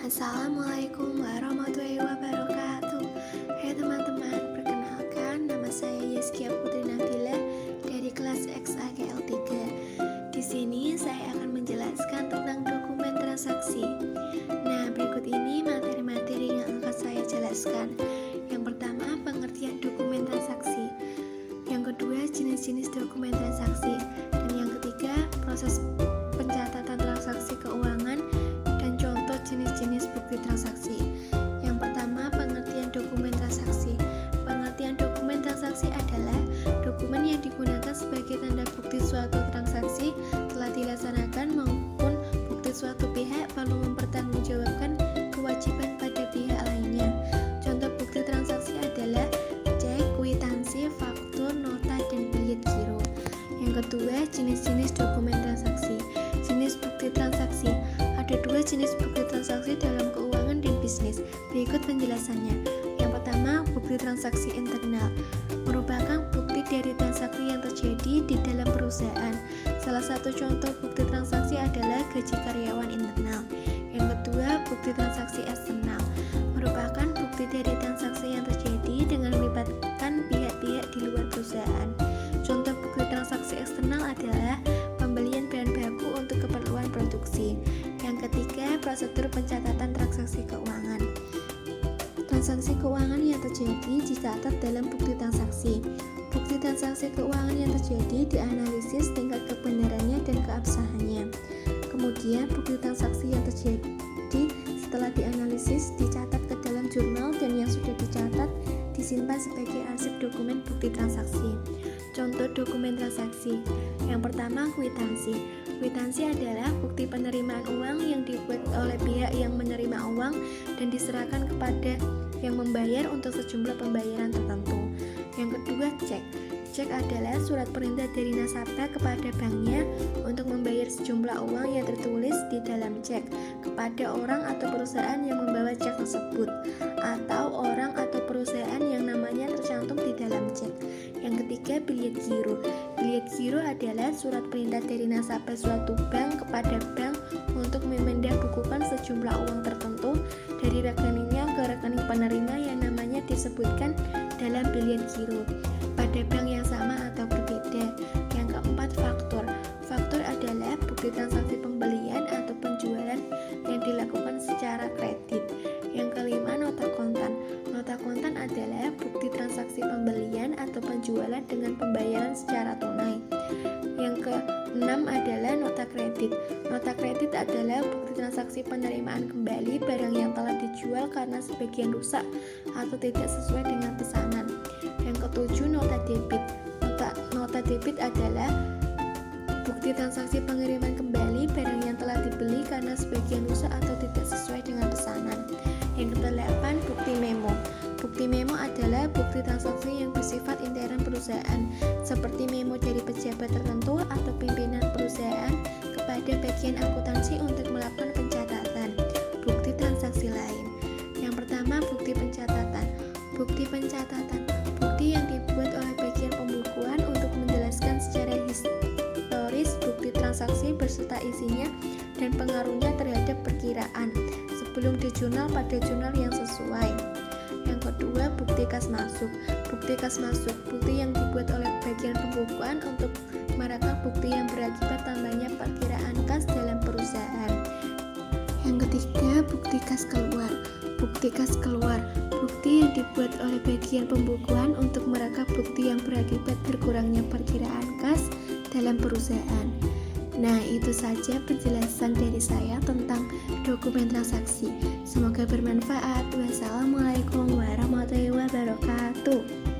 Assalamualaikum warahmatullahi wabarakatuh. Hai teman-teman, perkenalkan nama saya Yeskia Putri Nabila dari kelas XAGL 3. Di sini saya akan menjelaskan tentang dokumen transaksi. Nah, berikut ini materi-materi yang akan saya jelaskan. Yang pertama, pengertian dokumen transaksi. Yang kedua, jenis-jenis dokumen transaksi. Dan yang ketiga, proses pencatatan transaksi keuangan dan contoh jenis-jenis bukti transaksi. Yang pertama, pengertian dokumen transaksi. Pengertian dokumen transaksi adalah dokumen yang digunakan sebagai tanda bukti suatu transaksi telah dilaksanakan maupun bukti suatu pihak perlu mempertanggungjawabkan kewajiban pada pihak lainnya. Contoh bukti transaksi adalah cek, kwitansi, faktur, nota, dan bilet giro. Yang kedua, jenis-jenis dokumen transaksi. Jenis bukti transaksi. Ada dua jenis bukti transaksi dalam keuangan dan bisnis. Berikut penjelasannya. Yang pertama, bukti transaksi internal merupakan bukti dari transaksi yang terjadi di dalam perusahaan. Salah satu contoh bukti transaksi adalah gaji karyawan internal. Yang kedua, bukti transaksi eksternal merupakan bukti dari transaksi yang terjadi dengan melibatkan pihak-pihak di luar perusahaan. Contoh bukti transaksi eksternal adalah pembelian bahan baku untuk keperluan produksi. Yang ketiga, prosedur pencatatan transaksi keuangan. Transaksi keuangan yang terjadi dicatat dalam bukti transaksi. Bukti transaksi keuangan yang terjadi dianalisis tingkat kebenarannya dan keabsahannya. Kemudian, bukti transaksi yang terjadi setelah dianalisis dicatat ke dalam jurnal dan yang sudah dicatat disimpan sebagai arsip dokumen bukti transaksi. Contoh dokumen transaksi. Yang pertama, kwitansi. Kwitansi adalah bukti penerimaan uang yang dibuat oleh pihak yang menerima uang dan diserahkan kepada yang membayar untuk sejumlah pembayaran tertentu. Yang kedua, cek. Cek adalah surat perintah dari nasabah kepada banknya untuk membayar sejumlah uang yang tertulis di dalam cek kepada orang atau perusahaan yang membawa cek tersebut, atau orang atau perusahaan yang namanya tercantum di dalam cek. Yang ketiga, bilet giro. Bilet giro adalah surat perintah dari nasabah suatu bank kepada bank untuk memindahbukukan sejumlah uang tertentu dari rekeningnya ke rekening penerima yang namanya disebutkan dalam bilet giro pada bank yang sama atau berbeda. Yang keempat, faktur. Faktur adalah bukti transaksi pembelian atau penjualan yang dilakukan secara kredit. Yang kelima, nota kontan. Nota kontan adalah bukti transaksi pembelian atau penjualan dengan pembayaran secara tunai. Yang keenam adalah nota kredit. Nota kredit adalah bukti transaksi penerimaan kembali barang yang telah dijual karena sebagian rusak atau tidak sesuai dengan pesanan. Yang ketujuh, nota debit. Nota debit adalah bukti transaksi pengiriman kembali barang yang telah dibeli karena sebagian rusak atau tidak sesuai dengan pesanan. Yang kedelapan, bukti memo. Bukti memo adalah bukti transaksi yang bersifat intern perusahaan, seperti memo dari pejabat tertentu atau pimpinan perusahaan kepada bagian akuntansi untuk melakukan pencatatan. Bukti transaksi lain. Yang pertama, bukti pencatatan. Bukti pencatatan, bukti yang dibuat oleh bagian pembukuan untuk menjelaskan secara historis bukti transaksi beserta isinya dan pengaruhnya terhadap perkiraan sebelum dijurnal pada jurnal yang sesuai. Yang kedua, bukti kas masuk. Bukti kas masuk, bukti yang dibuat oleh bagian pembukuan untuk merekam bukti yang berakibat tambahnya perkiraan kas dalam perusahaan. Yang ketiga, bukti kas keluar. Bukti kas keluar, bukti yang dibuat oleh bagian pembukuan untuk merekam bukti yang berakibat berkurangnya perkiraan kas dalam perusahaan. Nah, itu saja penjelasan dari saya tentang dokumen transaksi. Semoga bermanfaat. Wassalamualaikum warahmatullahi wabarakatuh.